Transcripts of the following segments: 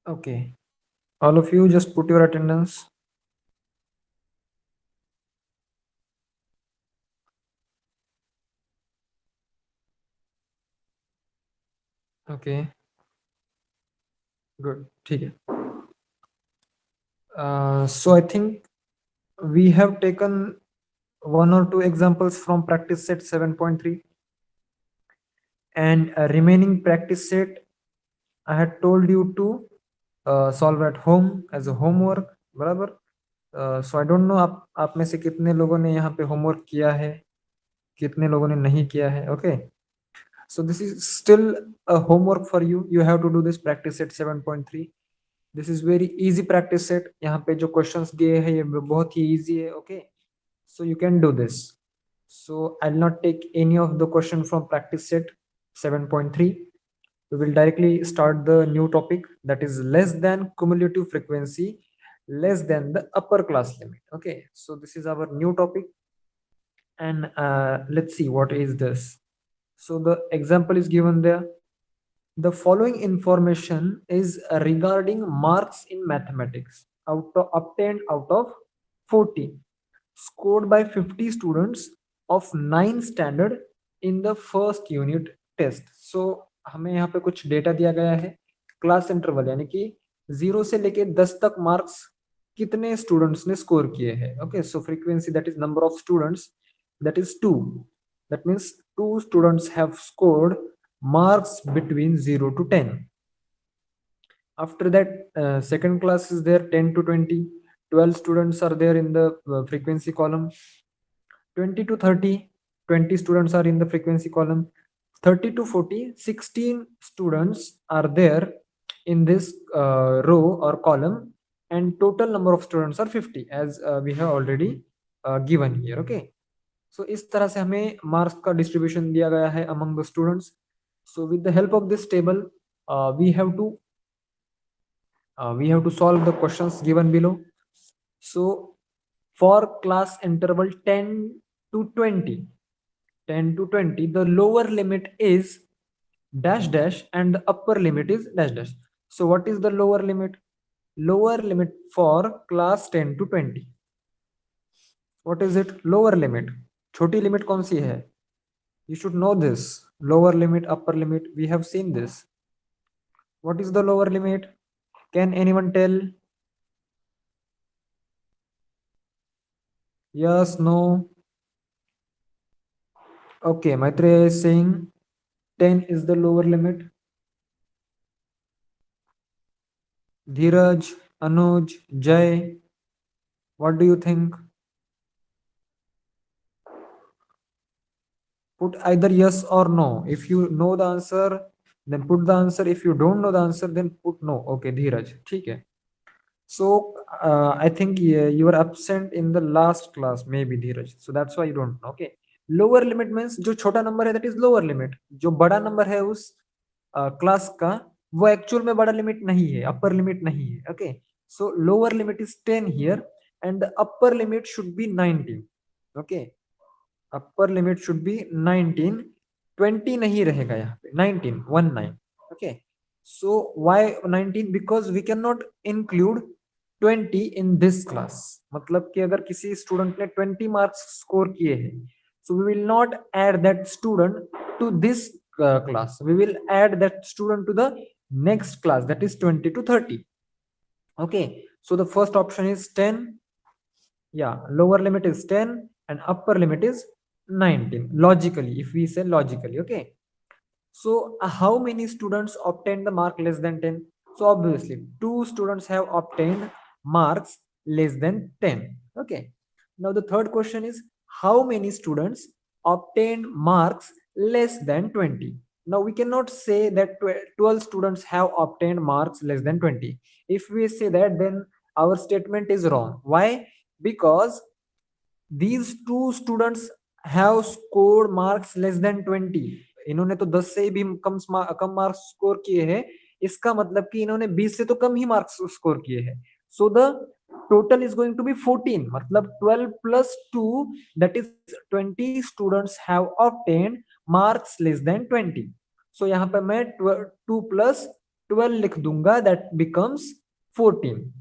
Okay. All of you just put your attendance. Okay. Good. ठीक है. So I think we have taken one or two examples from practice set 7.3, and remaining practice set I had told you to solve at home as a homework. बराबर. So I don't know आप में से कितने लोगों ने यहाँ पे homework किया है, कितने लोगों ने नहीं किया है. Okay. So this is still a homework for you. You have to do this practice set 7.3. This is very easy practice set. यहाँ पे जो questions दिए हैं ये बहुत ही easy है. Okay. So you can do this. So I'll not take any of the question from practice set 7.3. We will directly start the new topic, that is less than cumulative frequency less than the upper class limit. Okay, so this is our new topic, and let's see what is this. So the example is given there. The following information is regarding marks in mathematics obtained out of 40 scored by 50 students of 9 standard in the first unit test. So हमें यहाँ पे कुछ data दिया गया है class interval, यानी कि 0 से लेके 10 तक मार्क्स कितने स्टूडेंट्स ने स्कोर किए हैं. Okay, so frequency that is number of students, that is 2. That means 2 students have scored marks between 0 to 10. After that, second class is there, 10 to 20. 12 students are there in the frequency column. 20 to 30, 20 students are in the frequency column. 30 to 40, 16 students are there in this row or column, and total number of students are 50 as we have already given here. Okay. So इस तरह से हमें marks का distribution दिया गया है among the students. So with the help of this table, we have to solve the questions given below. So for class interval 10 to 20, 10 to 20, the lower limit is dash dash and the upper limit is dash dash. So what is the lower limit? Lower limit for class 10 to 20. What is it? Lower limit. छोटी limit कौन सी है? You should know this. Lower limit, upper limit, we have seen this. What is the lower limit? Can anyone tell? Yes, no? Okay, Maitreya is saying 10 is the lower limit. Dheeraj, Anuj, Jay, what do you think? Put either yes or no. If you know the answer, then put the answer. If you don't know the answer, then put no. Okay, Dheeraj. ठीक है. So I think you were absent in the last class, maybe Dheeraj. So that's why you don't know. Okay. Lower limit means जो छोटा number है that is lower limit. जो बड़ा number है उस class का वो एक्चुअल में बड़ा लिमिट नहीं है, अपर लिमिट नहीं है. Okay, so lower limit is 10 here and the upper limit should be 19. Okay, upper limit should be 19. 20 नहीं रहेगा यहाँ पे, 19 19. Okay, so why 19? Because we can not include 20 in this class. मतलब कि अगर किसी स्टूडेंट ने 20 मार्क्स स्कोर किए हैं, so we will not add that student to this class. We will add that student to the next class, that is 20 to 30. Okay, so the first option is 10. Yeah, lower limit is 10 and upper limit is 19, logically, if we say logically. Okay, so how many students obtained the mark less than 10? So obviously 2 students have obtained marks less than 10. Okay, now the third question is how many students obtained marks less than 20? Now we cannot say that 12 students have obtained marks less than 20. If we say that, then our statement is wrong. Why? Because these two students have scored marks less than 20. इन्होंने तो 10 से भी कम marks score किए हैं. इसका मतलब कि इन्होंने 20 से तो कम ही मार्क्स स्कोर किए हैं. So the total is going to be 14. मतलब 12 plus 2, that is 20 students have obtained marks less than 20. सो यहाँ पे मैं 2 plus 12 लिख दूंगा, that becomes 14.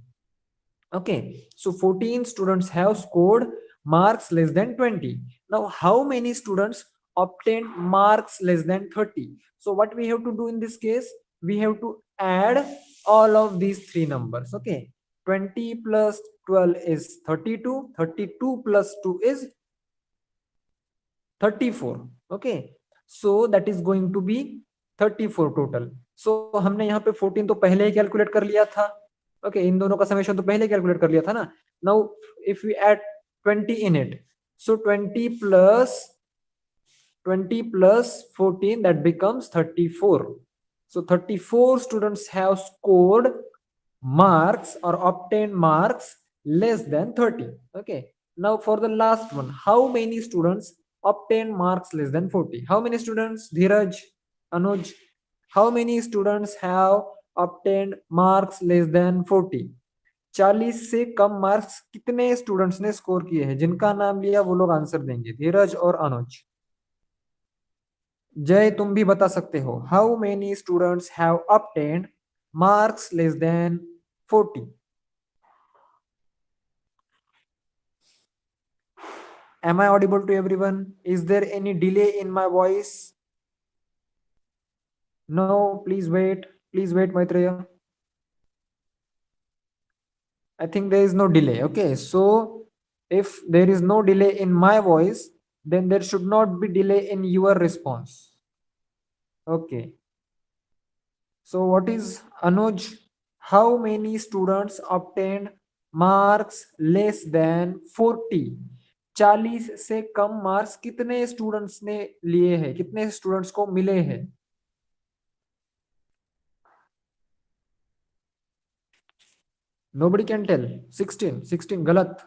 Okay, so 14 students have scored marks less than 20. Now how many students obtained marks less than 30? So what we have to do in this case, we have to add all of these three numbers. Okay, 20 plus 12 is 32, 32 plus 2 is 34. Okay, so that is going to be 34 total. So हमने यहाँ पे 14 तो पहले ही calculate कर लिया था. Okay, इन दोनों का समेशन तो पहले कैलकुलेट कर लिया था ना. Now if we add 20 in it, so 20 plus 14, that becomes 34. So 34 students have scored marks or obtained marks less than 30. Okay, now for the last one, how many students obtained marks less than 40? How many students, Dheeraj, Anuj, how many students have obtained marks less than 40? 40 से कम marks कितने students ने score किए हैं? जिनका नाम लिया वो लोग आंसर देंगे, धीरज और अनुज. जय, तुम भी बता सकते हो. How many students have obtained marks less than 40? Am I audible to everyone? Is there any delay in my voice? No, please wait. Please wait, Maitreya. I think there is no delay. Okay, so if there is no delay in my voice, then there should not be delay in your response. Okay, so what is Anuj? How many students obtained marks less than 40? 40 से कम marks कितने students ने लिए हैं, कितने students को मिले हैं? Nobody can tell. 16 गलत.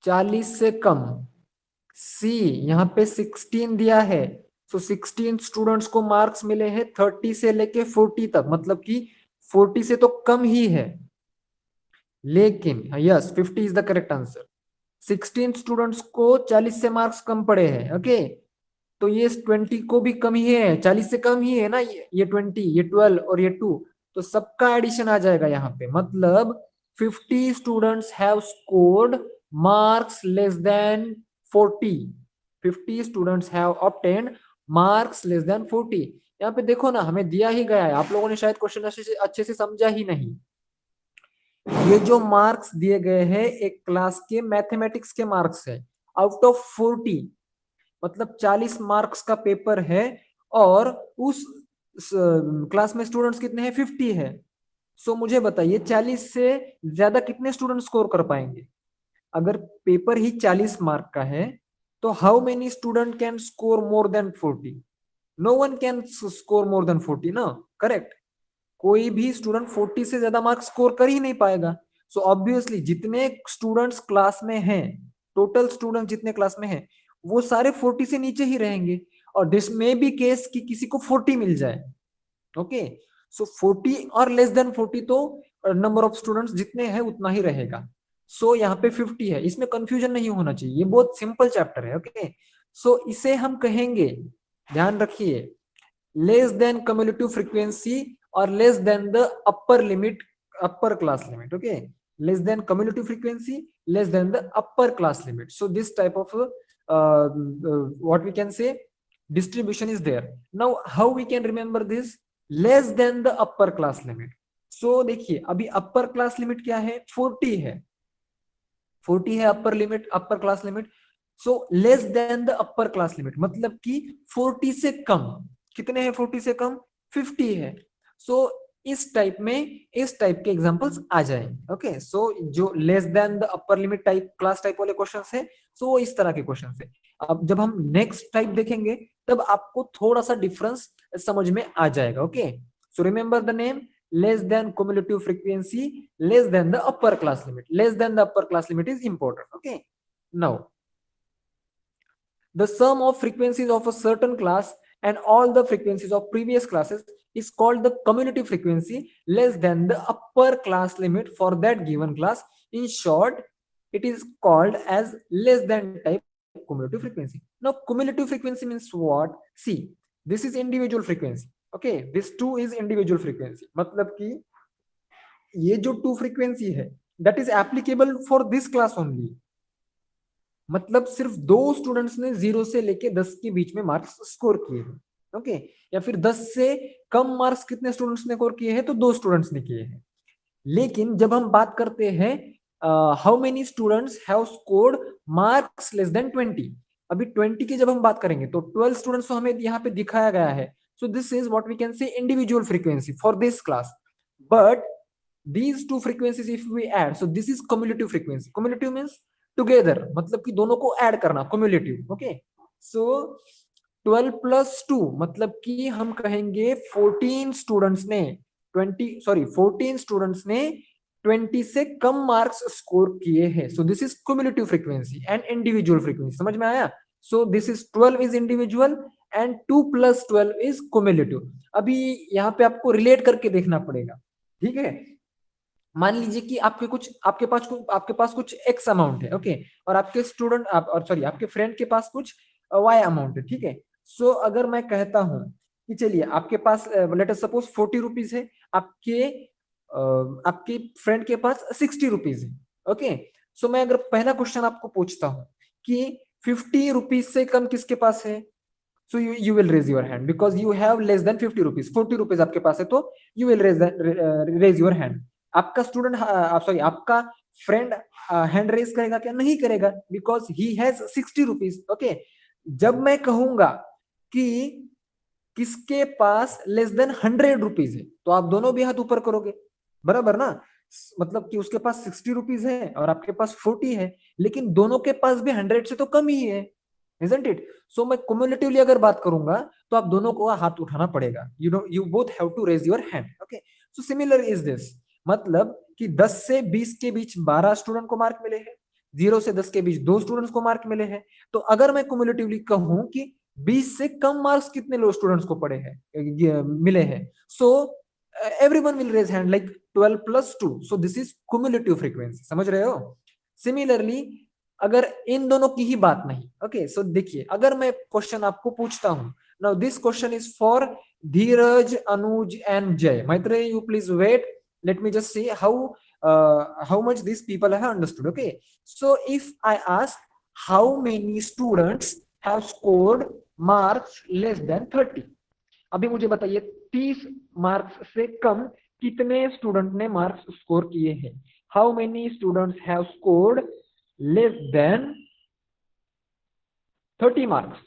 40 से कम. सी, यहाँ पे 16 दिया है. सो 16 स्टूडेंट्स को मार्क्स मिले हैं 30 से लेके 40 तक, मतलब कि 40 से तो कम ही है. लेकिन yes, 50 is the correct answer. 16 students को 40 से मार्क्स कम पड़े हैं. ओके, तो ये 20 को भी कम ही है, 40 से कम ही है ना. ये 20, ये 12 और ये 2, तो सबका एडिशन आ जाएगा यहाँ पे. मतलब 50 students have scored marks less then 40. 50 students have obtained marks less then 40. यहाँ पे देखो ना, हमें दिया ही गया है, आप लोगों ने शायद क्वेश्चन अच्छे से समझा ही नहीं. ये जो मार्क्स दिए गए हैं एक क्लास के मैथमेटिक्स के मार्क्स है, आउट ऑफ 40. मतलब 40 मार्क्स का पेपर है और उस क्लास में स्टूडेंट्स कितने हैं? 50 है. सो मुझे बताइए 40 से ज्यादा कितने स्टूडेंट स्कोर कर पाएंगे? अगर पेपर ही 40 मार्क का है तो how many student can score more than 40? No one can score more than 40 ना. करेक्ट, कोई भी स्टूडेंट 40 से ज्यादा मार्क्स स्कोर कर ही नहीं पाएगा. सो ऑब्वियसली जितने स्टूडेंट्स क्लास में हैं, टोटल स्टूडेंट जितने क्लास में हैं, वो सारे 40 से नीचे ही रहेंगे. और दिस में भी केस कि किसी को 40 मिल जाए. ओके, सो 40 और लेस देन 40 तो नंबर ऑफ स्टूडेंट्स जितने हैं उतना ही रहेगा. सो यहाँ पे 50 है, इसमें कंफ्यूजन नहीं होना चाहिए, ये बहुत सिंपल चैप्टर है. ओके, सो इसे हम कहेंगे, ध्यान रखिए, less than cumulative frequency or less than the upper limit, upper class limit. Okay, less than cumulative frequency, less than the upper class limit. So this type of what we can say distribution is there. Now how we can remember this? Less than the upper class limit. So देखिए, अभी upper class limit क्या है? 40 है. 40 है upper limit, upper class limit. So less than the upper class limit मतलब कि 40 से कम. कितने हैं 40 से कम? 50 है. सो इस टाइप में, इस टाइप के एग्जांपल्स आ जाएंगे. ओके, सो जो less than the upper limit type, class type वाले क्वेश्चंस है, सो वो इस तरह के क्वेश्चंस है. अब जब हम नेक्स्ट टाइप देखेंगे तब आपको थोड़ा सा डिफरेंस समझ में आ जाएगा. Okay, so remember the name, less than cumulative frequency, less than the upper class limit. Less than the upper class limit is important. Okay, now the sum of frequencies of a certain class and all the frequencies of previous classes is called the cumulative frequency less than the upper class limit for that given class. In short, it is called as less than type cumulative frequency. Now cumulative frequency means what? See, this is individual frequency. Okay, this two is individual frequency, मतलब कि ये जो to frequency है that is applicable for this class only. मतलब सिर्फ दो students ने 0 से लेके 10 के बीच में मार्क्स स्कोर किए हैं। ओके, या फिर 10 से कम मार्क्स कितने स्टूडेंट्स ने स्कोर किए हैं, तो दो स्टूडेंट्स ने किए हैं। लेकिन जब हम बात करते हैं how many students have scored marks less then 20, अभी 20 की जब हम बात करेंगे तो 12 स्टूडेंट्स तो हमें यहाँ पे दिखाया गया है। So this is what we can say individual frequency for this class. But these two frequencies if we add, so this is cumulative frequency, cumulative means together, मतलब कि दोनों को ऐड करना, cumulative। ओके, सो 12 प्लस 2 मतलब कि हम कहेंगे 14 students ने 14 स्टूडेंट्स ने 20 से कम मार्क्स स्कोर किए हैं। So this is cumulative frequency and individual frequency, समझ में आया? सो this is 12 is individual and 2 plus 12 is cumulative. अभी यहाँ पे आपको रिलेट करके देखना पड़ेगा, ठीक है? मान लीजिए कि आपके पास कुछ एक्स अमाउंट है, ओके, और आपके स्टूडेंट और सॉरी आपके फ्रेंड के पास कुछ वाई अमाउंट है, ठीक है? सो अगर मैं कहता हूं कि चलिए आपके पास लेट अस सपोज 40 रुपीज है, आपके फ्रेंड के पास 60 रुपीज है। ओके, सो मैं अगर पहला क्वेश्चन आपको पूछता हूं कि 50 रुपीज से कम किसके पास है, so you will raise your hand because you have less than 50 rupees. 40 rupees आपके पास है तो you will raise your hand. आपका स्टूडेंट सॉरी आपका फ्रेंड हैंड रेज करेगा क्या? नहीं करेगा, because he has 60 rupees. Okay, जब मैं कहूंगा कि किसके पास लेस देन 100 रुपीज है, तो आप दोनों भी हाथ ऊपर करोगे, बराबर ना? मतलब कि उसके पास 60 रुपीज है और आपके पास 40 है, लेकिन दोनों के पास भी 100 से तो कम ही है, isn't it? सो मैं cumulatively अगर बात करूंगा तो आप दोनों को हाथ उठाना पड़ेगा, you both have to raise your hand. Okay, so similar is this, मतलब कि 10 से 20 के बीच 12 स्टूडेंट को मार्क मिले हैं, 0 से 10 के बीच दो स्टूडेंट्स को मार्क मिले हैं। तो अगर मैं cumulatively कहूं कि 20 से कम मार्क्स कितने लोग स्टूडेंट्स को पड़े हैं, मिले हैं, so everyone will raise hand like 12 plus 2, so this is cumulative frequency, समझ रहे हो? सिमिलरली अगर इन दोनों की ही बात नहीं, ओके, सो देखिए अगर मैं क्वेश्चन आपको पूछता हूं, now this question is for Dheeraj, Anuj and Jay. Maitreya, you please wait, let me just see how much these people have understood. Okay, so if I ask how many students have scored marks less than 30, अभी मुझे बताइए 30 marks से कम कितने student ने marks score किए हैं? How many students have scored less than 30 marks?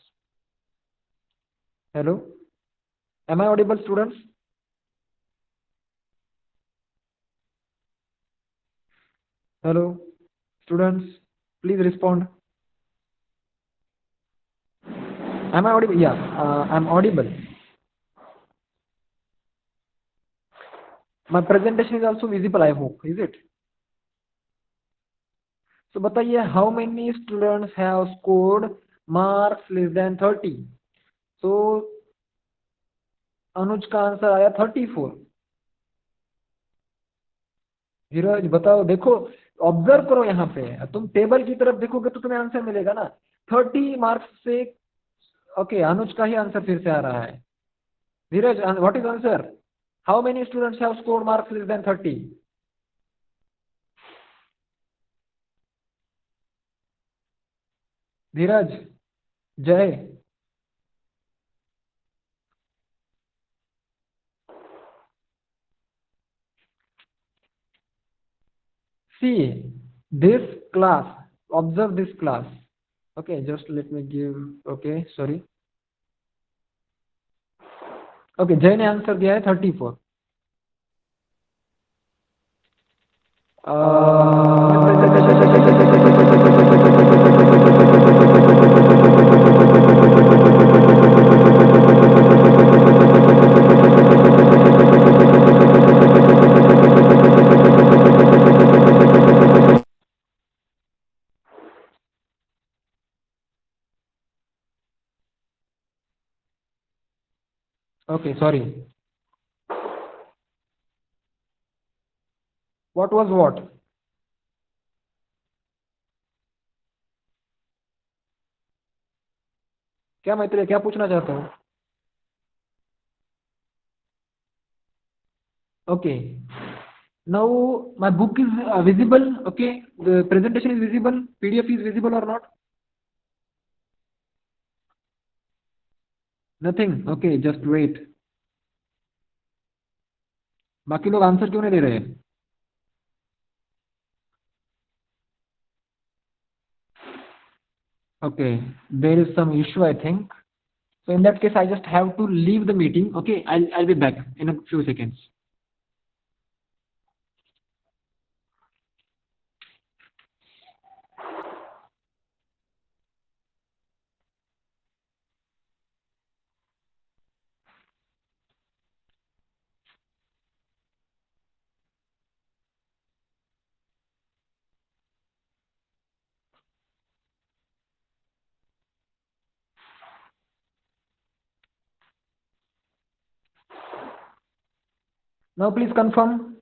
Hello, am I audible, students? Hello, students, please respond. Am I audible? Yeah, I'm audible. My presentation is also visible, I hope, is it? So बताइए, how many students have scored marks less than 30? So अनुज का answer आया 34। धीरज बताओ, देखो observe करो यहाँ पे, तुम table की तरफ देखोगे तो तुम्हें आंसर मिलेगा ना, 30 मार्क्स से। ओके, अनुज का ही आंसर फिर से आ रहा है। Dheeraj, what is answer? How many students have scored marks less than 30? Dheeraj, Jay, see this class, observe this class. Okay, just let me give, okay, sorry. Okay, जय ने आंसर दिया है 34। Okay, sorry, what was what? क्या मैत्रेय, क्या पूछना चाहते हो? Okay. Now my book is visible. Okay. The presentation is visible. PDF is visible or not? Nothing. Okay. Just wait. बाकी लोग आंसर क्यों नहीं दे रहे? Okay. There is some issue, I think. So in that case, I just have to leave the meeting. Okay. I'll be back in a few seconds. Now please confirm.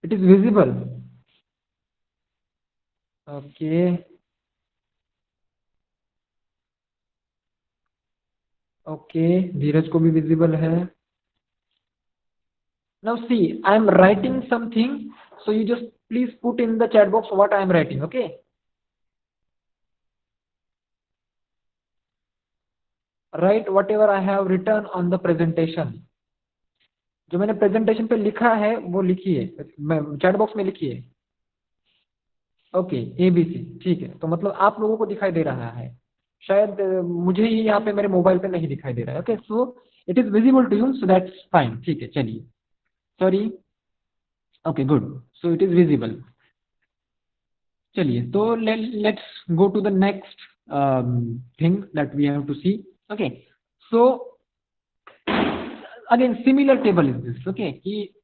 It is visible. Okay. Okay. धीरज को भी visible है. Now see, I am writing something. So you just please put in the chat box what I am writing. Okay. Write whatever I have written on the presentation. जो मैंने presentation पे लिखा है वो लिखिए, चैट बॉक्स में लिखिए. Okay. ABC. ठीक है. तो मतलब आप लोगों को दिखाई दे रहा है. शायद मुझे ही यहाँ पे मेरे मोबाइल पे नहीं दिखाई दे रहा है. Okay. So it is visible to you, so that's fine. ठीक है. चलिए. Sorry. Okay. Good. So it is visible. चलिए. तो let's go to the next thing that we have to see. Okay. So again similar table is this. Okay. कि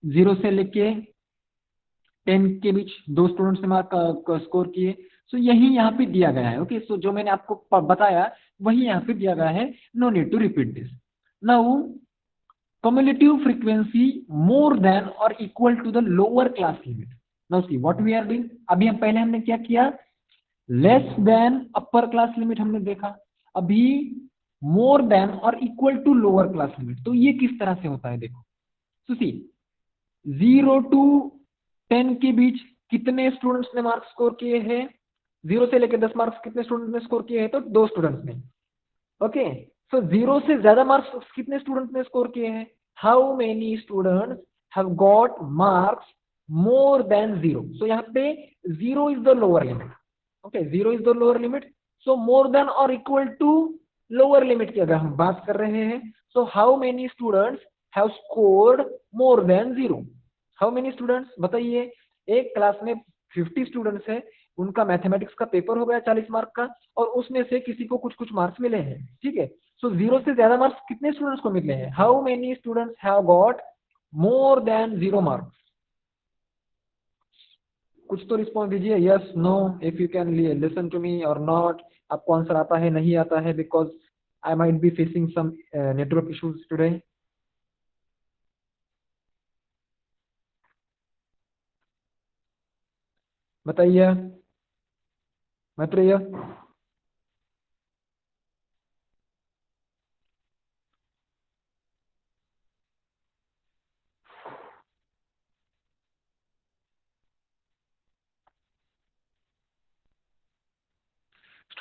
0 से लेके 10 के बीच दो स्टूडेंट्स ने मार्क स्कोर किए. सो यही यहाँ पे दिया गया है. ओके. सो जो मैंने आपको बताया वही यहाँ पे दिया गया है. No need to repeat this. Now cumulative frequency more than or equal to the lower class limit. Now see what we are doing. अभी हम पहले हमने क्या किया? Less than upper class limit हमने देखा. अभी मोर देन और equal to lower class limit. तो ये किस तरह से होता है देखो. सो सी 0 to 10 के बीच कितने स्टूडेंट्स ने मार्क्स स्कोर किए हैं? 0 से लेकर 10 मार्क्स कितने स्टूडेंट्स ने स्कोर किए हैं? तो 2 स्टूडेंट्स ने. ओके. सो 0 से ज्यादा मार्क्स कितने स्टूडेंट्स ने स्कोर किए हैं? How many students have got marks more than 0? सो यहाँ पे 0 is the lower limit. Okay. 0 is the lower limit. So more than और इक्वल टू लोअर लिमिट की अगर हम बात कर रहे हैं, सो how many students have scored more than 0? How many students बताइए. एक क्लास में 50 स्टूडेंट्स है, उनका मैथमेटिक्स का पेपर हो गया 40 मार्क का, और उसमें से किसी को कुछ कुछ मार्क्स मिले हैं. ठीक है. सो 0 से ज्यादा मार्क्स कितने स्टूडेंट्स को मिले हैं? How many students have got more than 0 marks? कुछ तो रिस्पॉन्स दीजिए. Yes, no, if you can listen to me और नॉट. आपको आंसर आता है नहीं आता है? Because I might be facing some network issues today. बताइए. Maitreya.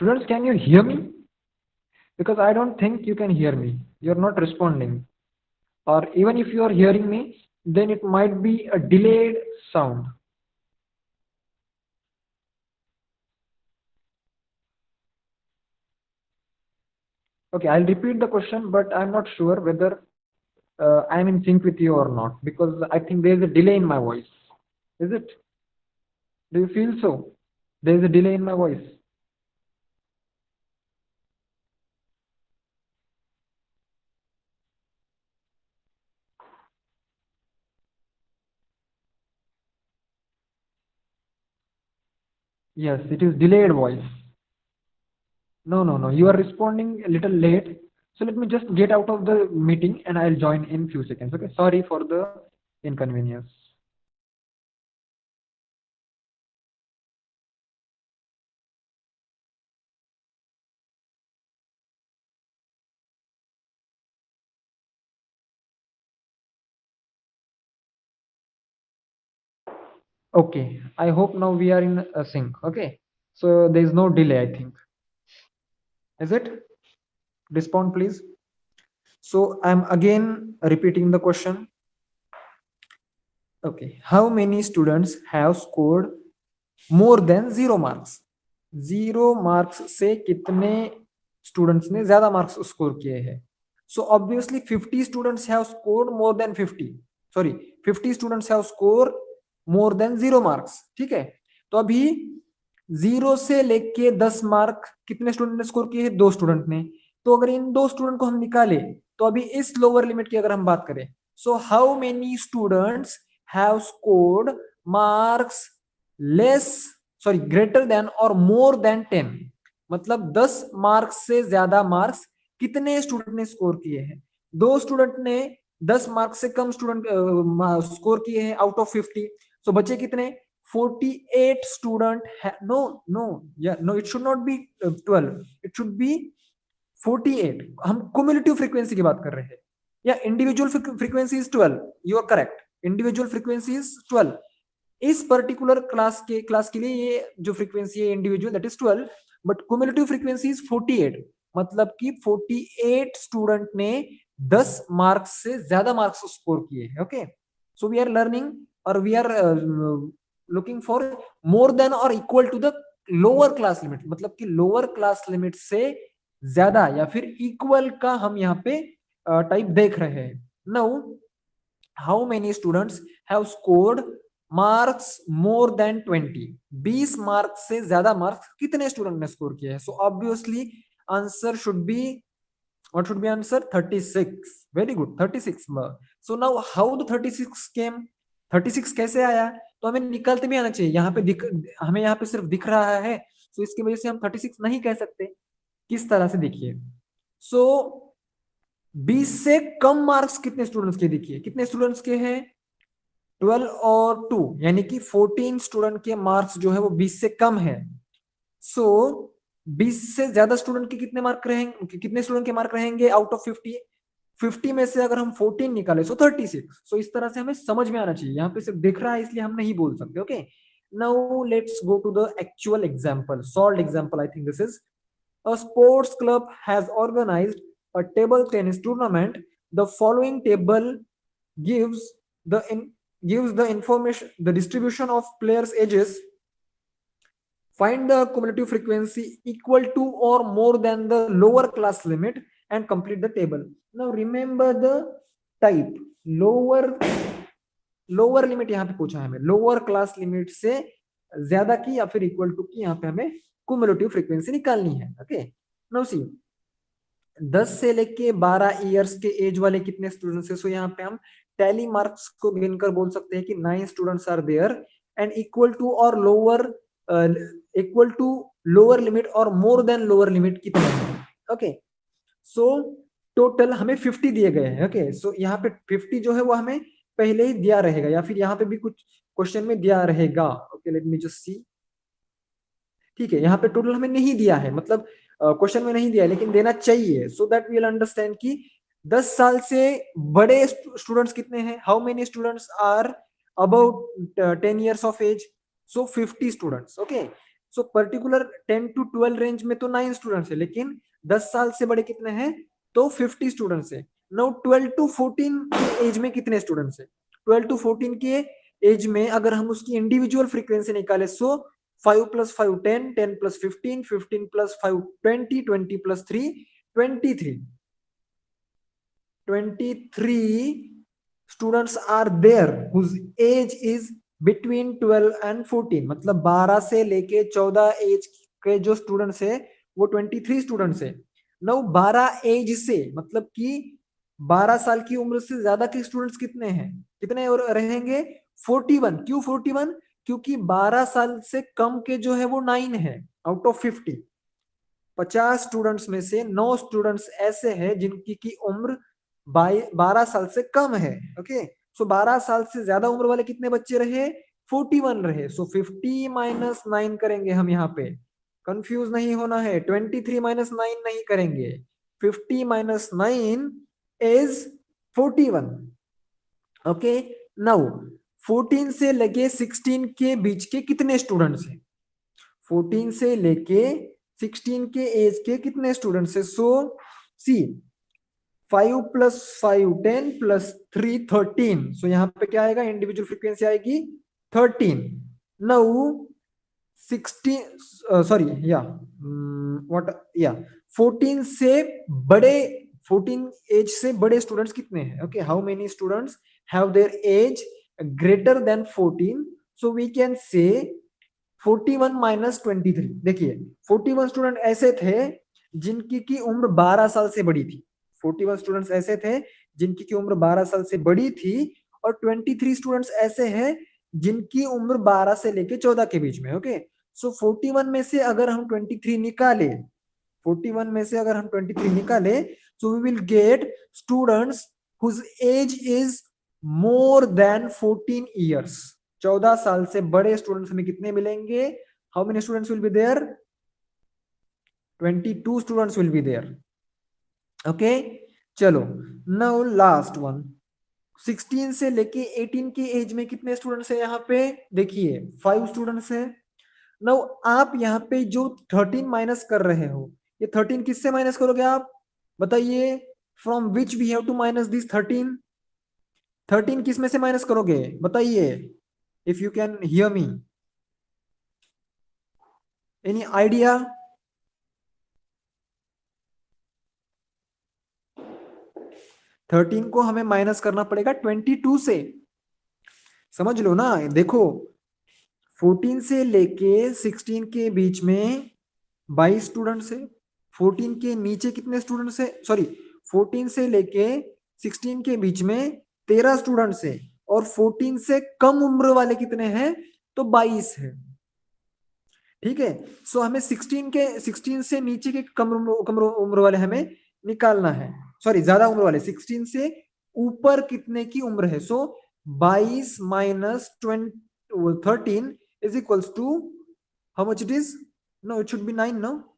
Students, can you hear me? Because I don't think you can hear me. You're not responding. Or even if you are hearing me, then it might be a delayed sound. Okay, I'll repeat the question, but I'm not sure whether I'm in sync with you or not, because I think there's a delay in my voice. Is it? Do you feel so? There's a delay in my voice. Yes, it is delayed voice. No, no, no. You are responding a little late. So let me just get out of the meeting and I'll join in few seconds. Okay. Sorry for the inconvenience. Okay, I hope now we are in a sync. Okay, so there is no delay, I think. Is it? Respond, please. So I'm again repeating the question. Okay, how many students have scored more than 0 marks? 0 marks से कितने students ने ज्यादा marks score किए हैं? So obviously 50 students have scored more than 50. Sorry, 50 students have scored more than 0 marks. ठीक है, तो अभी 0 से लेके 10 मार्क कितने स्टूडेंट ने स्कोर किए हैं? 2 स्टूडेंट ने। तो अगर इन 2 स्टूडेंट को हम निकाले, तो अभी इस लोअर लिमिट की अगर हम बात करें, सो how many students have scored marks less, sorry, greater than और मोर देन 10? मतलब 10 मार्क्स से ज्यादा मार्क्स कितने स्टूडेंट ने स्कोर किए हैं? 2 स्टूडेंट ने 10 मार्क्स से कम स्टूडेंट स्कोर किए हैं आउट ऑफ 50। सो बचे कितने? 48 स्टूडेंट। नो नो, या no, it should not be 12, it should be 48। हम क्युमुलेटिव फ्रीक्वेंसी की बात कर रहे हैं, या individual frequency is 12। You are correct, individual frequency is 12। इस पर्टिकुलर क्लास के लिए ये जो फ्रीक्वेंसी है individual, that is 12, but cumulative frequency is 48। मतलब कि 48 स्टूडेंट ने 10 मार्क्स से ज्यादा मार्क्स स्कोर किए हैं। Okay, so we are learning, और we are looking for more than और equal to the lower class limit, मतलब कि लोअर क्लास लिमिट से ज्यादा या फिर इक्वल का हम यहाँ पे टाइप देख रहे हैं। Now how many students have scored marks more than 20? 20 marks से ज्यादा मार्क्स कितने स्टूडेंट ने स्कोर किया है? So obviously answer should be, what should be answer? 36. Very good, 36. So now how the 36 came? 36 कैसे आया? तो हमें निकालते भी आना चाहिए। यहाँ पे हमें यहाँ पे सिर्फ दिख रहा है, तो इसकी वजह से हम 36 नहीं कह सकते। किस तरह से? देखिए, सो 20 से कम मार्क्स कितने स्टूडेंट्स के? देखिए कितने स्टूडेंट्स के हैं? 12 और 2, यानी कि 14 स्टूडेंट के मार्क्स जो है वो 20 से कम है। सो 20 से ज्यादा स्टूडेंट के कितने मार्क रहेंगे? कितने स्टूडेंट के मार्क रहेंगे आउट ऑफ 50? 50 में से अगर हम 14 निकाले, सो 36। सो इस तरह से हमें समझ में आना चाहिए। यहाँ पे सिर्फ दिख रहा है इसलिए हम नहीं बोल सकते। Okay, now let's go to the actual example, solved example. I think this is a sports club has organized a table tennis tournament. The following table gives gives the information, the distribution of players ages. Find the cumulative frequency equal to or more than the lower class limit and complete the table. Now remember the type, lower lower limit यहाँ पे पूछा है हमें, lower class limit से ज्यादा की या फिर इक्वल टू की यहाँ पे हमें क्युमुलेटिव फ्रीक्वेंसी निकालनी है। ओके, नाउ सी 10 से लेके 12 इयर्स के एज वाले कितने स्टूडेंट्स है? सो यहाँ पे हम टैली मार्क्स को गिनकर बोल सकते हैं कि 9 students are there and equal to or lower, equal to lower limit or more then lower limit कितने हैं? ओके, सो टोटल हमें 50 दिए गए हैं। ओके, सो यहाँ पे 50 जो है वो हमें पहले ही दिया रहेगा, या फिर यहाँ पे भी कुछ क्वेश्चन में दिया रहेगा। Okay, let me just see. ठीक है, यहाँ पे टोटल हमें नहीं दिया है, मतलब क्वेश्चन में नहीं दिया है, लेकिन देना चाहिए, so that we will understand कि 10 साल से बड़े स्टूडेंट्स कितने हैं? How many students are about 10 years of age? So 50 students. Okay, so particular 10 to 12 range में तो 9 स्टूडेंट्स है, लेकिन 10 साल से बड़े कितने हैं? तो 50 स्टूडेंट्स है। नाउ 12 to 14 के एज में कितने स्टूडेंट्स है? 12 to 14 के एज में अगर हम उसकी इंडिविजुअल फ्रीक्वेंसी निकाले, सो 5 plus 5 10, 10 plus 15, 15 plus 5 20, 20 plus 3 23, 23 students are there whose age is between 12 and 14। मतलब 12 से लेके 14 एज के जो स्टूडेंट्स है वो 23 स्टूडेंट्स है। नाउ 12 एज से मतलब कि 12 साल की उम्र से ज्यादा के स्टूडेंट्स कितने हैं? कितने और रहेंगे? 41। क्यों 41? क्योंकि 12 साल से कम के जो है वो 9 है आउट ऑफ 50। 50 स्टूडेंट्स में से 9 स्टूडेंट्स ऐसे हैं जिनकी की उम्र 12 साल से कम है। ओके, सो 12 साल से ज्यादा उम्र वाले कितने बच्चे रहे? 41 रहे। सो 50 माइनस 9 करेंगे हम यहाँ पे, कंफ्यूज नहीं होना है। 23 माइनस 9 नहीं करेंगे, 50 माइनस 9 इज 41। ओके, नाउ 14 से लेके 16 के बीच के कितने स्टूडेंट्स हैं? 14 से लेके 16 के एज के कितने स्टूडेंट्स है? सो सी 5 + 5 10 + 3 13। सो यहाँ पे क्या आएगा? इंडिविजुअल फ्रीक्वेंसी आएगी 13। नाउ 16 सॉरी या व्हाट या 14 से बड़े 14 एज से बड़े स्टूडेंट्स कितने हैं? Okay, how many students have their age greater than 14? So we can say 41 - 23। देखिए 41 स्टूडेंट ऐसे थे जिनकी की उम्र 12 साल से बड़ी थी। 41 स्टूडेंट्स ऐसे थे जिनकी की उम्र 12 साल से बड़ी थी, और 23 स्टूडेंट्स ऐसे हैं जिनकी उम्र 12 से लेके 14 के बीच में। ओके, सो 41 में से अगर हम 23 निकाले, 41 में से अगर हम 23 निकाले, so we will get students whose age is more than 14 years. 14 साल से बड़े स्टूडेंट्स हमें कितने मिलेंगे? How many students will be there? 22 students will be there. Okay, चलो नाउ लास्ट वन। 16 से लेके 18 की एज में कितने स्टूडेंट्स है? यहाँ पे देखिए 5 स्टूडेंट्स है। नाउ आप यहाँ पे जो 13 माइनस कर रहे हो, ये 13 किससे माइनस करोगे आप? बताइए, from which we have to minus this 13? 13 किस में से माइनस करोगे? बताइए, if you can hear me, any idea? 13 को हमें माइनस करना पड़ेगा 22 से। समझ लो ना, देखो 14 से लेके 16 के बीच में 22 स्टूडेंट्स है। 14 के नीचे कितने स्टूडेंट्स है? सॉरी, 14 से लेके 16 के बीच में 13 स्टूडेंट्स है, और 14 से कम उम्र वाले कितने हैं? तो 22 है। ठीक है, सो हमें 16 से नीचे के कम उम्र वाले हमें निकालना है। सॉरी, ज्यादा उम्र वाले 16 से ऊपर कितने की उम्र है? So 22 - 13 is equals to how much it is? No, it should be 9। No,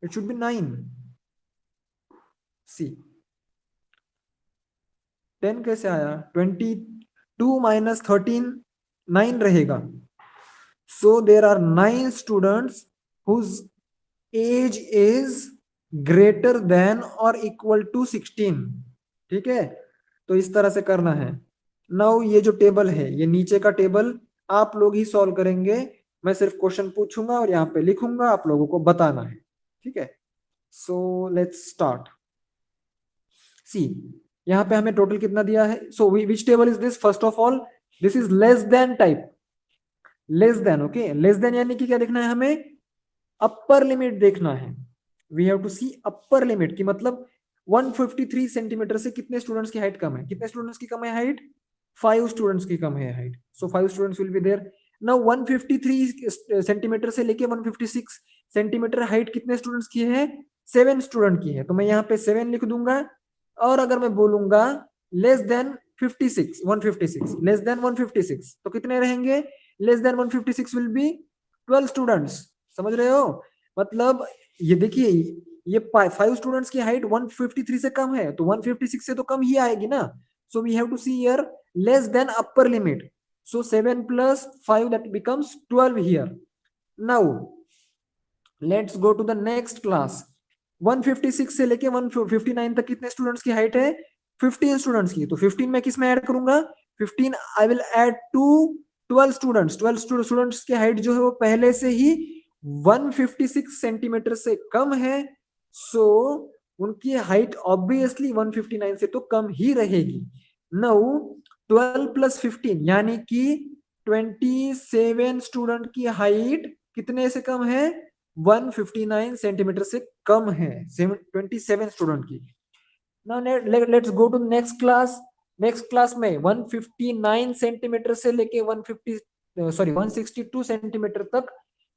it should be 9। See 10 कैसे आया? 22 - 13 9 रहेगा। So there are 9 students whose age is greater than or equal to 16। ठीक है, तो इस तरह से करना है। नाउ ये जो टेबल है, ये नीचे का टेबल आप लोग ही सॉल्व करेंगे। मैं सिर्फ क्वेश्चन पूछूंगा और यहाँ पे लिखूंगा, आप लोगों को बताना है। ठीक है, सो लेट्स स्टार्ट। सी, यहाँ पे हमें टोटल कितना दिया है? So which table is this? First of all, this is less than type. Less than, okay, less than यानी कि क्या देखना है हमें? अपर लिमिट देखना है। We have to see upper limit की मतलब 153 सेंटीमीटर से कितने स्टूडेंट्स की हाइट कम है? कितने स्टूडेंट्स की कम है हाइट? 5 स्टूडेंट्स की कम है height. So 5 students will be there. Now 153 centimetre से लेके 156 सेंटीमीटर हाइट कितने स्टूडेंट्स की है? 7 स्टूडेंट की है। तो मैं यहाँ पे 7 लिख दूंगा। और अगर मैं बोलूंगा लेस देन 56 156 लेस देन 156, तो कितने रहेंगे? Less than 156 will be 12 students. समझ रहे हो? मतलब ये देखिए, ये 5 स्टूडेंट्स की हाइट 153 से कम है, तो 156 से तो कम ही आएगी ना। So we have to see here less than upper limit. So 7 + 5 that becomes 12 here. Now let's go to the next class. 156 से लेके 159 तक कितने स्टूडेंट्स की हाइट है? 15 स्टूडेंट्स की। तो 15 में किस में ऐड करूंगा? 15 I will add to 12 students. 12 students की हाइट जो है वो पहले से ही 156 सेंटीमीटर से कम है। सो उनकी हाइट ऑब्वियसली 159 से तो कम ही रहेगी। नाउ 12 + 15 यानी कि 27 स्टूडेंट की हाइट कितने से कम है? 159 सेंटीमीटर से कम है 27 स्टूडेंट की। Now let's go to next class. Next class में 159 सेंटीमीटर से लेके 162 सेंटीमीटर तक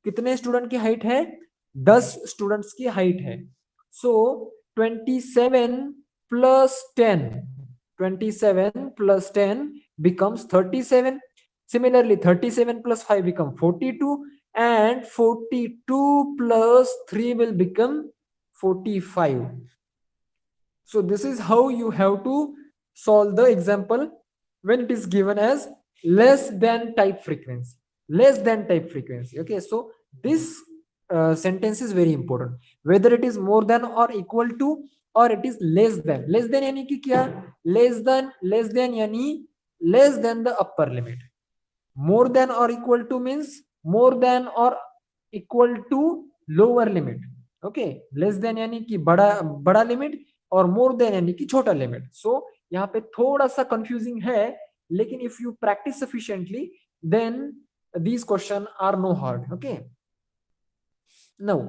कितने स्टूडेंट की हाइट है? 10 स्टूडेंट्स की हाइट है। सो 27 + 10 27 + 10 becomes 37. Similarly, 37 + 5 become 42, and 42 + 3 will become 45. So this is how you have to solve the example when it is given as less than type frequency, less than type frequency. Okay, so this sentence is very important, whether it is more than or equal to or it is less than. Less than यानी कि क्या? Less than यानी less than the upper limit. More than or equal to means more than or equal to lower limit. Okay, less than यानी कि बड़ा बड़ा limit or more then यानी कि छोटा लिमिट. सो यहाँ पे थोड़ा सा कंफ्यूजिंग है, लेकिन if you practice sufficiently then these question are no hard. Okay, now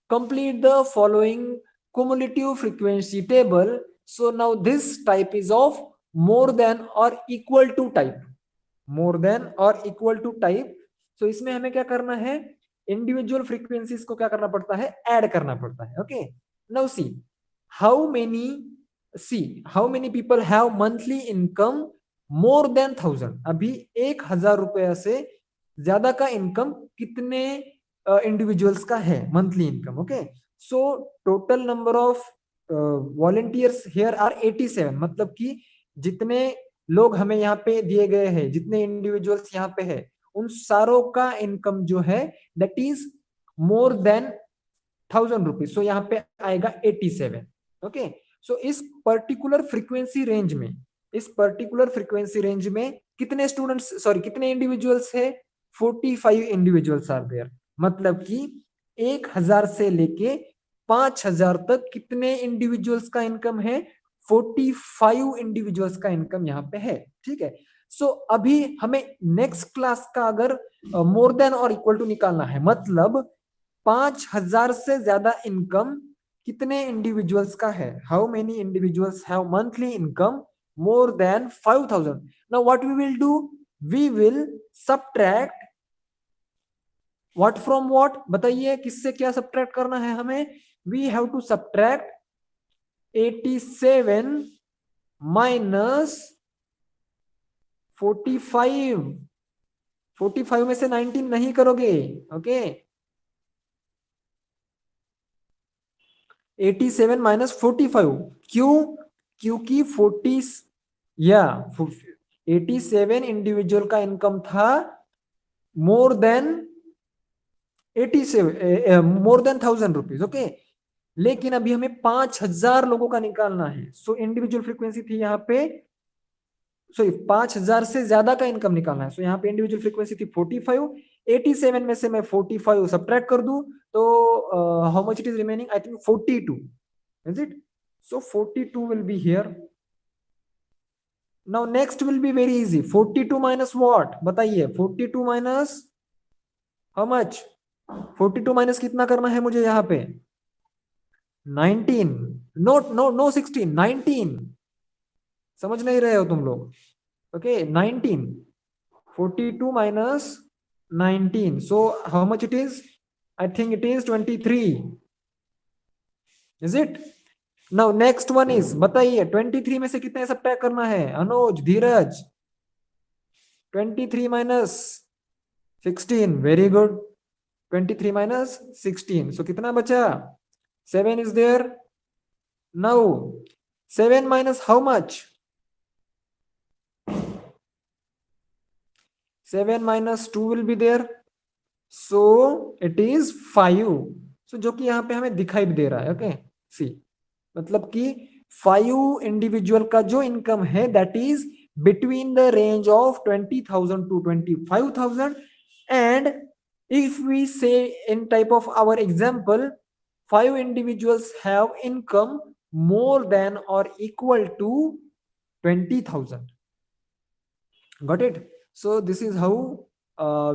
complete the following cumulative frequency table. So now this type is of more than or equal to type. More than और equal to type. सो इसमें हमें क्या करना है? Individual frequencies को क्या करना पड़ता है? ऐड करना पड़ता है. Okay, now see how many people have monthly income more than 1000. अभी 1000 रुपया से ज्यादा का इनकम कितने इंडिविजुअल्स का है monthly income? Okay, so total number of volunteers here are 87. मतलब कि जितने लोग हमें यहाँ पे दिए गए हैं, जितने इंडिविजुअल्स यहाँ पे है, उन सारों का इनकम जो है that is more than 1000 rupees. So यहाँ पे आएगा 87. ओके, सो इस पर्टिकुलर फ्रीक्वेंसी रेंज में, कितने स्टूडेंट्स, सॉरी कितने इंडिविजुअल्स है? 45 इंडिविजुअल्स आर देयर. मतलब कि 1000 से लेके 5000 तक कितने इंडिविजुअल्स का इनकम है? 45 इंडिविजुअल्स का इनकम यहाँ पे है. ठीक है, सो अभी हमें नेक्स्ट क्लास का अगर मोर देन और इक्वल टू निकालना है, मतलब 5000 से ज्यादा इनकम कितने इंडिविजुअल्स का है? How many individuals have monthly income more than 5000. Now what we will do? We will subtract what from what. बताइए किससे क्या सबट्रैक्ट करना है हमें? We have to subtract 87 minus 45. 45 में से 19 नहीं करोगे. Okay, 87 minus 45. क्यों? क्योंकि 87 इंडिविजुअल का इनकम था मोर देन 1000 रुपीज. ओके, लेकिन अभी हमें 5000 लोगों का निकालना है. सो इंडिविजुअल फ्रीक्वेंसी थी यहाँ पे, सॉरी 5000 से ज्यादा का इनकम निकालना है. सो यहाँ पे इंडिविजुअल फ्रीक्वेंसी थी 45. 87 में से मैं 45 सबट्रैक्ट कर दूं तो how much it is remaining? I think 42. Is it? So 42 will be here. Now next will be very easy. 42 minus what? बताइए. 42 माइनस हाउ मच? 42 माइनस कितना करना है मुझे यहाँ पे? 19. No no no 16, 19. समझ नहीं रहे हो तुम लोग? Okay, 19. 42 minus 19. So how much it is? I think it is 23. Is it? Now next one is, बताइए 23 में से कितने सबट्रैक्ट करना है? अनुज, धीरज. 23 minus 16. Very good. 23 minus 16. So कितना बचा? 7 is there. Now 7 minus how much? 7 minus 2 will be there. So it is 5. So जो कि यहाँ पे हमें दिखाई भी दे रहा है. ओके, सी मतलब कि 5 इंडिविजुअल का जो इनकम है that is between the range of 20,000 to 25,000. And if we say in type of our example 5 individuals have income more than और equal to 20,000. Got it? So this is how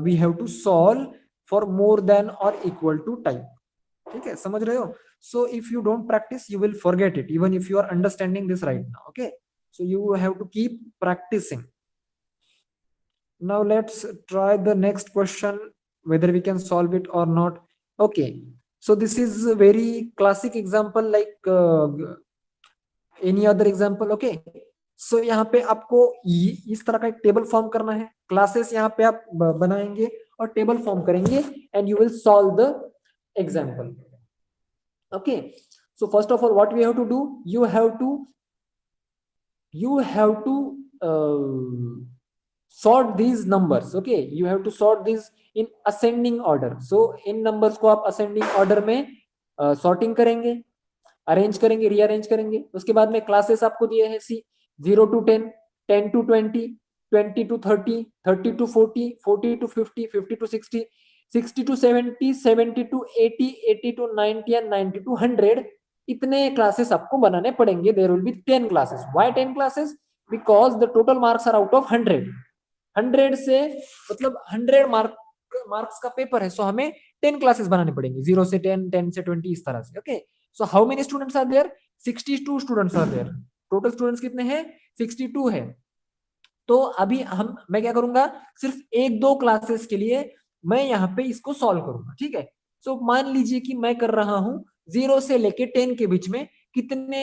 we have to solve for more than or equal to type. ठीक है, समझ रहे हो? So if you don't practice you will forget it even if you are understanding this right now. Okay, so you have to keep practicing. Now let's try the next question whether we can solve it or not. Okay, so this is a very classic example like any other example. Okay, सो यहाँ पे आपको इस तरह का एक table form करना है. Classes यहाँ पे आप बनाएंगे और टेबल फॉर्म करेंगे and you will solve the example. Okay, so first of all what we have to do? You have to sort these numbers. Okay, you have to sort these in ascending order. So in numbers को आप ascending order में sorting करेंगे, arrange करेंगे, rearrange करेंगे. उसके बाद में classes आपको दिए हैं सी 0 to 10, 10 to 20, 20 to 30, 30 to 40, 40 to 50, 50 to 60, 60 to 70, 70 to 80, 80 to 90 and 90 to 100. इतने क्लासेस आपको बनाने पड़ेंगे. There will be 10 classes. Why 10 classes? Because the total marks are out of 100. 100 से मतलब 100 मार्क्स का पेपर है. सो हमें 10 क्लासेस बनाने पड़ेंगे, 0 से 10, 10 से 20, इस तरह से. Okay, so how many students are there? 62 students are there. Total students कितने हैं? 62 है. तो अभी मैं क्या करूंगा, सिर्फ एक दो क्लासेस के लिए मैं यहाँ पे इसको सॉल्व करूंगा. ठीक है. सो मान लीजिए कि मैं कर रहा हूं 0 से लेके 10 के बीच में कितने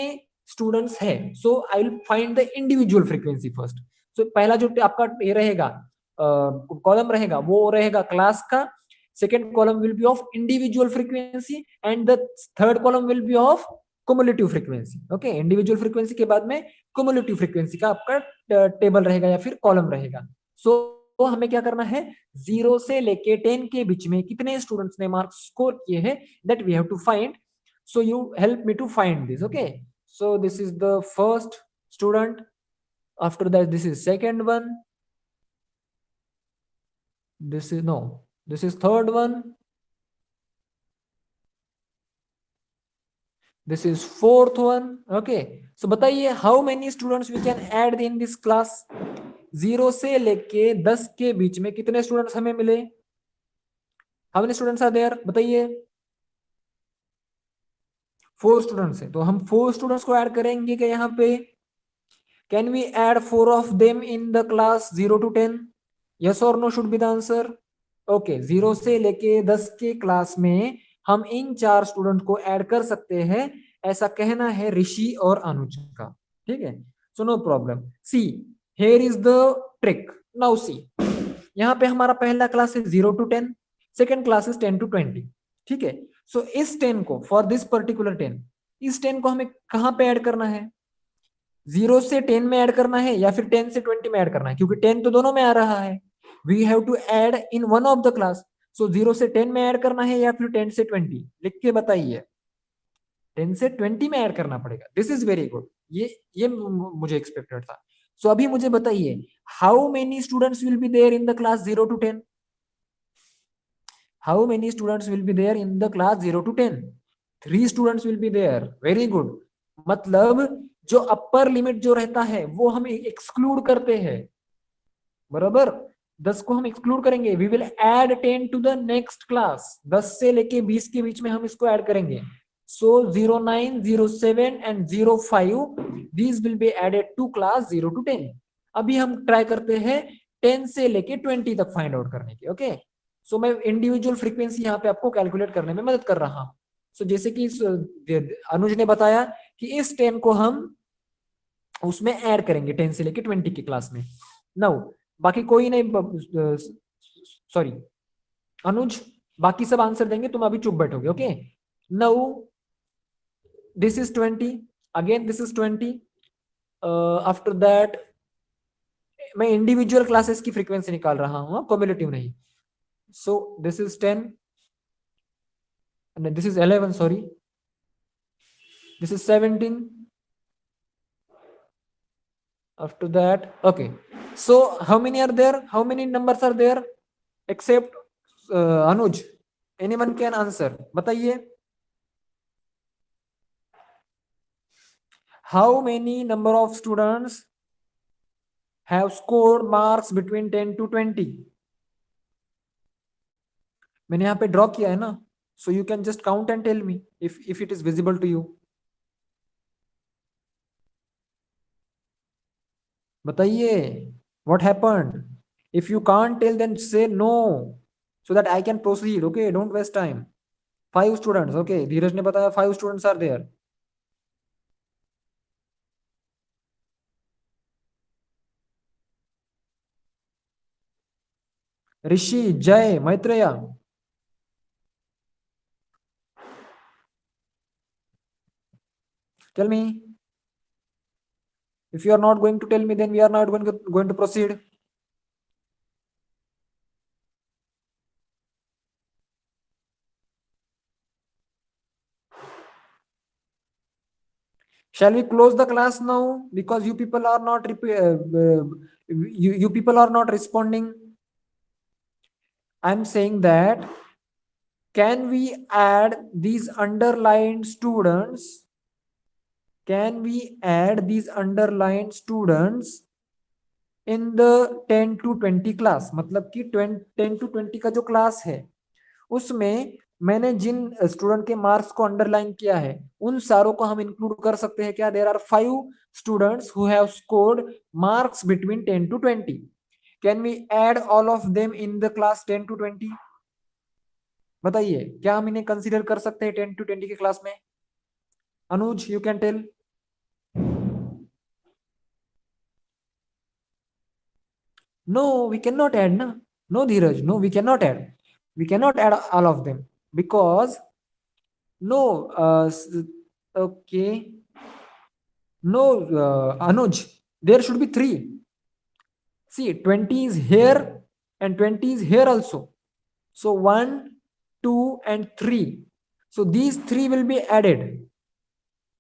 स्टूडेंट्स है. So I will find the individual frequency first. So पहला जो आपका ये रहेगा, कॉलम रहेगा, वो रहेगा क्लास का. Second column will be of individual frequency and the third column will be of cumulative frequency. Okay, individual frequency के बाद में cumulative frequency का आपका टेबल रहेगा या फिर कॉलम रहेगा. सो हमें क्या करना है, 0 से लेके 10 के बीच में कितने स्टूडेंट्स ने मार्क्स स्कोर किए हैं, that we have to find. So you help me to find this. Okay, so this is the first student. After that this is second one, this is no, this is third one, this is fourth one. Okay, so बताइए how many students we can add in this class. 0 से लेके 10 के बीच में कितने students हमें मिले? how many students are there? बताइए. 4 स्टूडेंट्स है, तो हम 4 स्टूडेंट्स को ऐड करेंगे क्या यहाँ पे? Can we add 4 of them in the class 0 to 10? yes or no should be the answer. Okay, 0 से लेके 10 के क्लास में हम इन 4 स्टूडेंट को ऐड कर सकते हैं, ऐसा कहना है ऋषि और अनुज का. ठीक है, so no problem. See, here is the trick. Now see, यहाँ पे हमारा पहला क्लास है 0 to 10, second class is 10 to 20. ठीक है, सो इस 10 को, फॉर दिस पर्टिकुलर 10, इस 10 को हमें कहाँ पे ऐड करना है? 0 से 10 में ऐड करना है या फिर 10 से 20 में ऐड करना है? क्योंकि 10 तो दोनों में आ रहा है. We have to add in one of the class. So 0 से 10 में ऐड करना है या फिर 10 से 20? लिख के बताइए. 10 से 20 में ऐड करना पड़ेगा. This is very good. ये मुझे एक्सपेक्टेड था. सो अभी मुझे बताइए, how many students will be there in the class 0 to 10? How many students will be there in the class 0 to 10? 3 students will be there. Very good. मतलब जो upper limit जो रहता है वो हम एक्सक्लूड करते हैं. बराबर, 10 को हम एक्सक्लूड करेंगे. We will add 10 to the next class. 10 से लेके 20 के बीच में हम इसको ऐड करेंगे. So 09, 07 and 05, these will be added to class 0 to 10. अभी हम ट्राई करते हैं 10 से लेके 20 तक फाइंड आउट करने की. ओके, सो मैं इंडिविजुअल फ्रीक्वेंसी यहाँ पे आपको कैलकुलेट करने में मदद कर रहा हूँ. सो जैसे कि अनुज ने बताया कि इस 10 को हम उसमें ऐड करेंगे 10 से लेके 20 की क्लास में. नाउ बाकी कोई नहीं, सॉरी अनुज, बाकी सब आंसर देंगे, तुम अभी चुप बैठोगे. Okay, now this is 20, again this is 20. After that मैं इंडिविजुअल क्लासेस की फ्रीक्वेंसी निकाल रहा हूँ, कम्युलेटिव नहीं. सो this is 10, this is 11, sorry, this is 17. After that, okay, so how many are there, how many numbers are there except Anuj? Anyone can answer, बताइए. How many number of students have scored marks between 10 to 20? मैंने यहाँ पे draw किया है ना, so you can just count and tell me if it is visible to you. बताइए, what happened? If you can't tell, then say no so that I can proceed. Okay, don't waste time. 5 students. Okay, धीरज ने बताया 5 students are there. ऋषि, जय, Maitreya. Tell me. If you are not going to tell me, then we are not going to proceed. Shall we close the class now? Because you people are not you people are not responding. I'm saying that, can we add these underlined students? Can we add these underlined students in the 10 to 20 class? मतलब कि 10 to 20 का जो class है उसमें मैंने जिन student के marks को underline किया है उन सारों को हम इंक्लूड कर सकते हैं क्या? There are 5 students who have scored marks between 10 to 20. Can we add all of them in the class 10 to 20? बताइए, क्या हम इन्हें कंसीडर कर सकते हैं 10 to 20 के क्लास में? Anuj, you can tell. No, we cannot add, na? No, Dheeraj, no, we cannot add. We cannot add all of them because no, okay, no, Anuj, there should be 3. See, 20 is here and 20 is here also. So 1, 2 and 3. So these 3 will be added.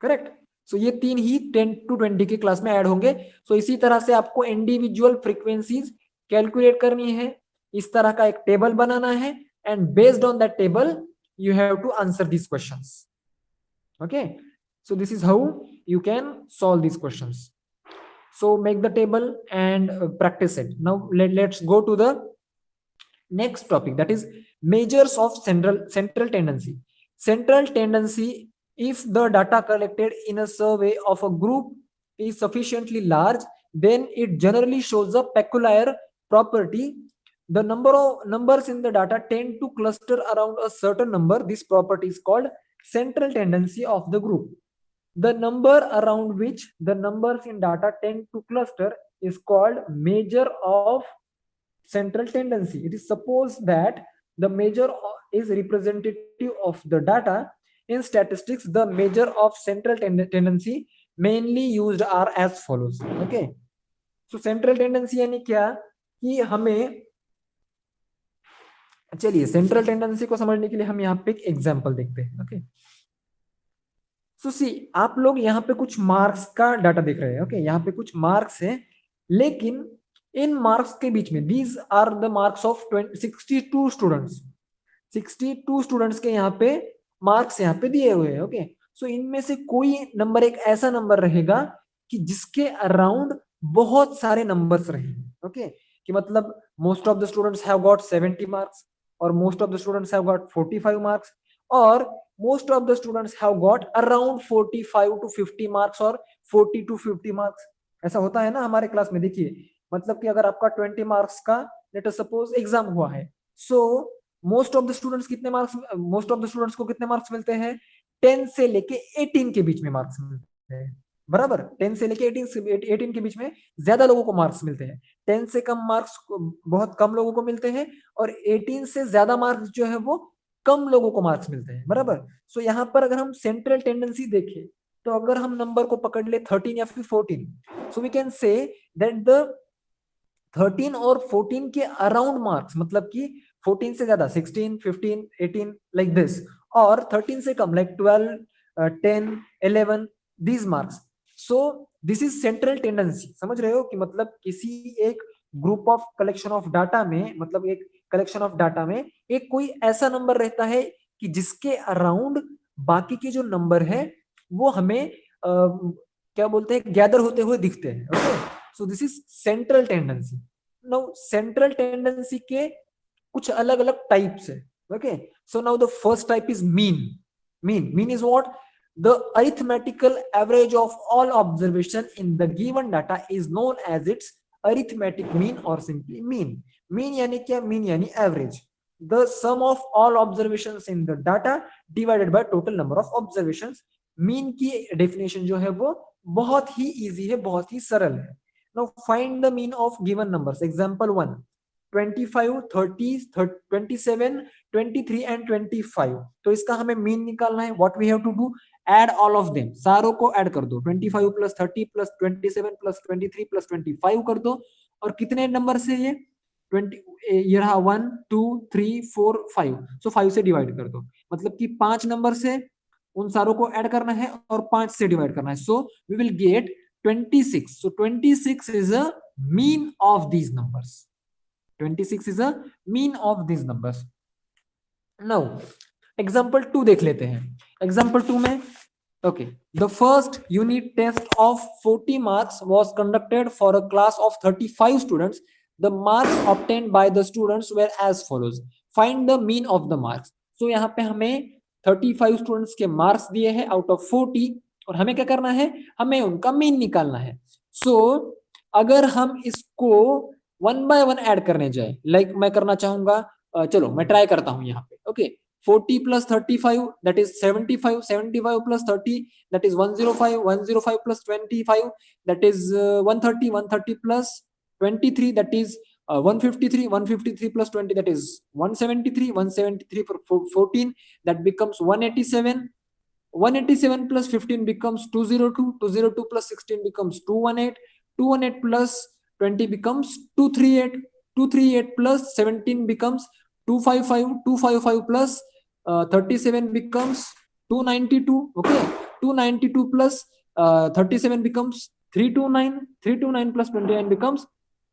Correct? So ये 3 ही 10 to 20 के class में add होंगे. So इसी तरह से आपको individual frequencies calculate करनी है, इस तरह का एक टेबल बनाना है, and based on that table you have to answer these questions. Okay, so this is how you can solve these questions. So make the table and practice it. Now let's go to the next topic, that is measures of central tendency. Central tendency: if the data collected in a survey of a group is sufficiently large, then it generally shows a peculiar property. The number of numbers in the data tend to cluster around a certain number. This property is called central tendency of the group. The number around which the numbers in data tend to cluster is called measure of central tendency. It is supposed that the measure is representative of the data. In statistics, the measure of central tendency mainly used are as follows. Okay, so central tendency यानी क्या कि हमें, चलिए central tendency को समझने के लिए हम यहाँ पे एक एग्जांपल देखते हैं. ओके, सो सी, आप लोग यहाँ पे कुछ मार्क्स का डाटा देख रहे हैं. ओके, यहाँ पे कुछ मार्क्स है, लेकिन इन मार्क्स के बीच में these are the marks of 62 students. 62 students के यहाँ पे मार्क्स यहाँ पे दिए हुए हैं. ओके, सो इनमें से कोई नंबर एक ऐसा नंबर रहेगा कि जिसके अराउंड बहुत सारे नंबर्स रहेंगे. ओके, कि मतलब most of the students have got 70 marks, और most of the students have got 45 marks, और most of the students have got around 45 to 50 marks और 40 to 50 marks. ऐसा होता है ना हमारे क्लास में. देखिए, मतलब कि अगर आपका 20 मार्क्स का लेट अस सपोज एग्जाम हुआ है, so most of the students कितने marks, most of the students को कितने मार्क्स मिलते हैं? 10 से लेके 18 के बीच में मार्क्स मिलते हैं. बराबर, 10 से लेके 18 के बीच में ज्यादा लोगों को मार्क्स मिलते हैं. 10 से कम मार्क्स बहुत कम लोगों को मिलते हैं, और 18 से ज्यादा मार्क्स जो है वो कम लोगों को मार्क्स मिलते हैं. बराबर. सो यहाँ पर अगर हम सेंट्रल टेंडेंसी देखें, तो अगर हम नंबर को पकड़ ले 13 या फिर 14, so we can say that the 13 और 14 के अराउंड मार्क्स, मतलब कि 14 से ज्यादा 16, 15, 18 लाइक दिस, और 13 से कम like 12, 10, 11 these marks. So this is central tendency. समझ रहे हो कि मतलब किसी एक group of collection of data में, मतलब एक कलेक्शन ऑफ डाटा में एक कोई ऐसा नंबर रहता है कि जिसके अराउंड बाकी के जो नंबर है वो हमें क्या बोलते हैं, गैदर होते हुए दिखते हैं. Okay, so this is central tendency. Now central tendency के कुछ अलग अलग टाइप्स है. Okay, so now the first type is mean. Mean is what? The arithmetical average of all observation in the given data is known as its arithmetic mean or simply mean. Mean यानी क्या? Mean यानी average. The sum of all observations in the data divided by total number of observations. Mean की definition जो है वो बहुत ही easy है, बहुत ही सरल है. Now find the mean of given numbers. Example 1. 25, 30, 27, 23 and 25. तो इसका हमें मीन निकालना है. What we have to do? Add all of them, सारों को ऐड कर दो, 25 प्लस 30 प्लस 27 प्लस 23 प्लस 25 कर दो, और कितने नंबर से ये 20, ये रहा 1 2 3 4 5, सो 5 से डिवाइड कर दो, मतलब कि 5 नंबर से उन सारों को ऐड करना है और 5 से डिवाइड करना है, so we will get 26. So 26 is a mean of these numbers. 26 is a mean of these numbers. Now example 2 देख लेते हैं. Example 2 में okay, the first unit test of 40 marks was conducted for a class of 35 students. The marks obtained by the students were as follows. Find the mean of the marks. So यहाँ पे हमें 35 students के marks दिए हैं out of 40, और हमें क्या करना है, हमें उनका मीन निकालना है. सो अगर हम इसको वन बाय वन ऐड करने जाए, लाइक मैं करना चाहूंगा, चलो मैं ट्राई करता हूं यहाँ पे. Okay, 40 plus 35 that is 75, 75 plus 30 that is 105, 105 plus 25 that is 130, 130 plus 23 that is 153, 153 plus 20 that is 173, 173 for 14 that becomes 187, 187 plus 15 becomes 202, 202 plus 16 becomes 218, 218 plus 20 becomes 238, 238 plus 17 becomes 255, 255 plus 37 becomes 292. Okay, 292 plus 37 becomes 329, 329 plus 29 becomes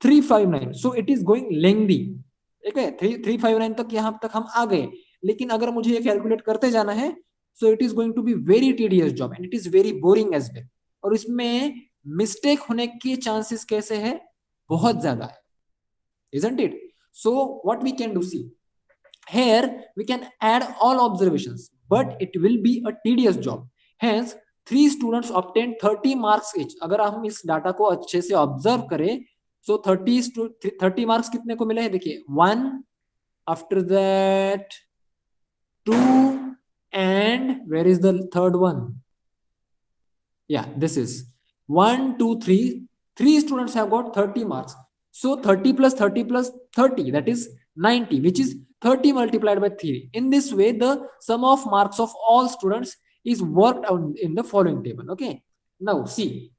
359. So it is going lengthy. Okay, 359 तक यहाँ तक हम आ गए, लेकिन अगर मुझे ये calculate करते जाना है, so it is going to be very tedious job and it is very boring as well. और इसमें मिस्टेक होने के चांसेस कैसे है, बहुत ज्यादा है, isn't it? So what we can do, see here we can add all observations, but it will be a tedious job. Hence 3 students obtained 30 marks each. अगर हम इस डाटा को अच्छे से ऑब्जर्व करें, so 30 मार्क्स कितने को मिले हैं, देखिए 1, after that 2, and where is the third one? Yeah, this is 1 2 3. 3 students have got 30 marks, so 30 plus 30 plus 30 that is 90, which is 30 multiplied by 3. In this way the sum of marks of all students is worked out in the following table. Okay, now see,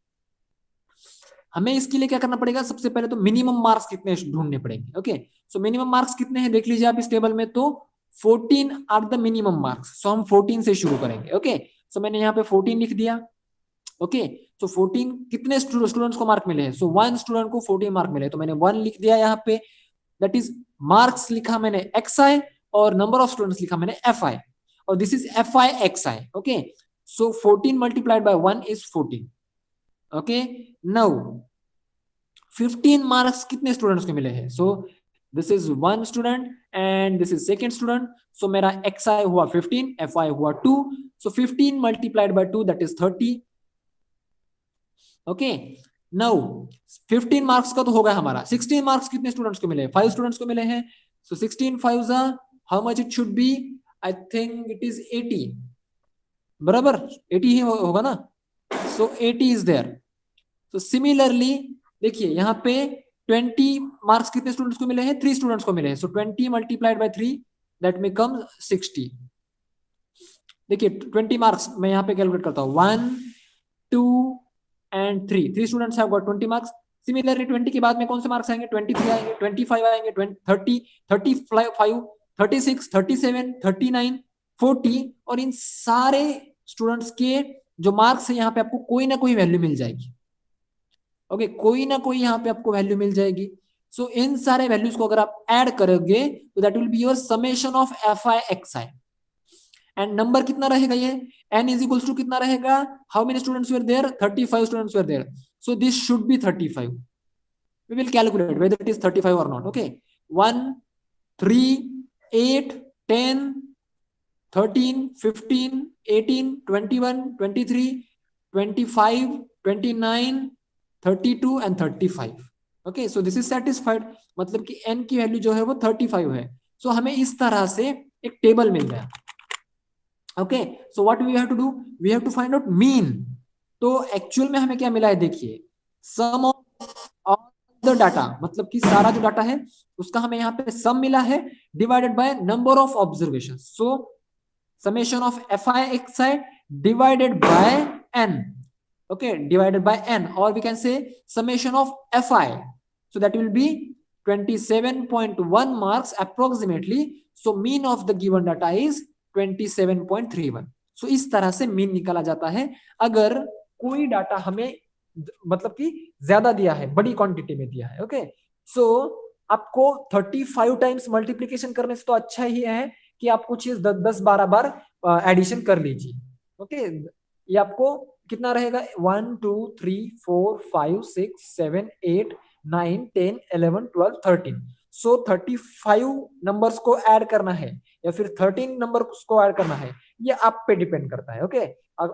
हमें इसके लिए क्या करना पड़ेगा, सबसे पहले तो minimum marks कितने ढूंढने पड़ेंगे. ओके, सो मिनिमम मार्क्स कितने हैं देख लीजिए आप इस टेबल में, तो 14 आर द मिनिमम मार्क्स. सो हम 14 से शुरू करेंगे. ओके, सो मैंने यहाँ पे 14 लिख दिया. ओके, सो 14 कितने स्टूडेंट्स को मार्क मिले हैं, सो 1 स्टूडेंट को 14 मार्क मिले, तो मैंने 1 लिख दिया यहाँ पे, दैट इज मार्क्स लिखा मैंने xi और नंबर ऑफ स्टूडेंट्स लिखा मैंने fi, और this is fi xi. Okay, so 14 multiplied by 1 is 14. Okay, now 15 marks कितने स्टूडेंट्स को मिले हैं, so this is 1 student and this is second student, so मेरा xi हुआ 15, fi हुआ 2, so 15 multiplied by 2 that is 30. Okay, now 15 marks का तो होगा हमारा. 16 मार्क्स कितने स्टूडेंट्स को मिले, 5 स्टूडेंट्स को मिले हैं, सो 16 5 how much it should B, I think it is 80, बराबर 80 ही होगा ना, सो 80 इज देयर. सो सिमिलरली देखिए यहाँ पे 20 मार्क्स कितने स्टूडेंट्स को मिले हैं, 3 स्टूडेंट्स को मिले हैं, सो 20 मल्टीप्लाइड बाय 3 दैट बिकम्स 60. देखिए 20 मार्क्स मैं यहाँ पे कैलकुलेट करता हूँ, 1 2 and 3 students have got 20 marks. Similarly 20 के बाद में कौन से मार्क्स आएंगे, 23 आएंगे, 25 आएंगे, 30 35 36 37 39 40, और इन सारे स्टूडेंट्स के जो मार्क्स है यहाँ पे आपको कोई ना कोई वैल्यू मिल जाएगी. ओके, कोई ना कोई यहाँ पे आपको वैल्यू मिल जाएगी. सो इन सारे वैल्यूज को अगर आप ऐड करोगे तो that will be your summation of fi xi. And number कितना रहेगा, ये n is equals to कितना रहेगा, how many students were there, 35 students were there, so this should be 35. We will calculate whether it is 35 or not. Okay, 1 3 8 10 13 15 18 21 23 25 29 32 and 35. Okay, so this is satisfied, मतलब कि n की value जो है वो 35 है. सो हमें इस तरह से एक टेबल मिल गया. Okay, so what we have to do, we have to find out mean. तो एक्चुअल में हमें क्या मिला है, देखिए सम ऑफ द डाटा, मतलब कि सारा जो डाटा है उसका हमें यहाँ पे सम मिला है divided by number of observation. So summation of fi xi divided by n. Okay, divided by n, or we can say summation of fi. So that will be 27.1 marks approximately. So mean of the given data is 27.31. सो इस तरह से mean निकाला जाता है अगर कोई data हमें मतलब कि ज्यादा दिया है, बड़ी क्वांटिटी में दिया है। ओके, सो आपको 35 टाइम्स मल्टीप्लीकेशन करने से तो अच्छा ही है कि आप कुछ चीज 10-12 बार एडिशन कर लीजिए। ओके, ये आपको कितना रहेगा, 1 2 3 4 5 6 7 8 9 10 11 12 13। सो 35 नंबर्स को ऐड करना है या फिर 13 नंबर को ऐड करना है, ये आप पे डिपेंड करता है। ओके,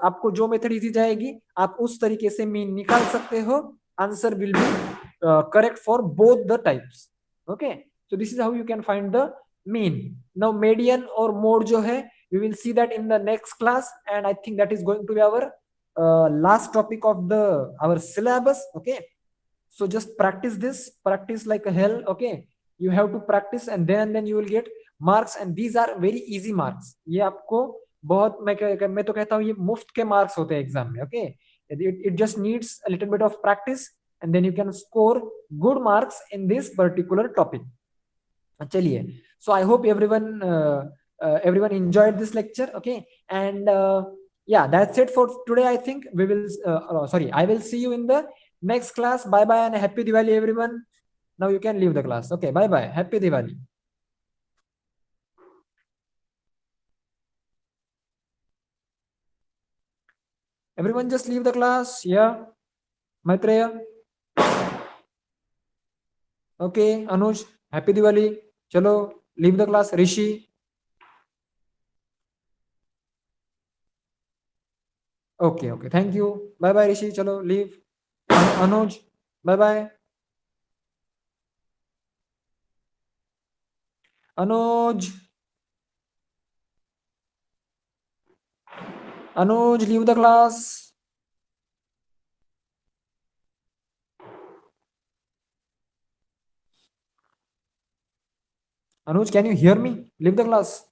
आपको जो मेथड इजी जाएगी आप उस तरीके से मीन निकाल सकते हो। Answer will be correct for both the types. Okay, so this is how you can find the mean. Now median और मोड जो है we will see that in the next class, and I think that is going to be our last topic of the our syllabus. Okay, so just practice this, practice like a hell. Okay, you have to practice and then you will get marks, and these are very easy marks. ये आपको बहुत मैं तो कहता हूँ ये मुफ्त के मार्क्स होते हैं एग्जाम में। Okay, it just needs a little bit of practice and then you can score good marks in this particular topic. चलिए, so I hope everyone enjoyed this lecture. Okay, and yeah, that's it for today. I think we will sorry, I will see you in the next class. Bye bye and happy Diwali everyone. Now you can leave the class. Okay, bye bye, happy Diwali. Everyone just leave the class. Yeah, Maitreya. Okay, Anuj, happy Diwali. Chalo, leave the class. Rishi. Okay, okay, thank you. Bye bye Rishi. Chalo, leave. Anuj, bye bye. Anuj. Anuj, leave the class. Anuj, can you hear me? Leave the class.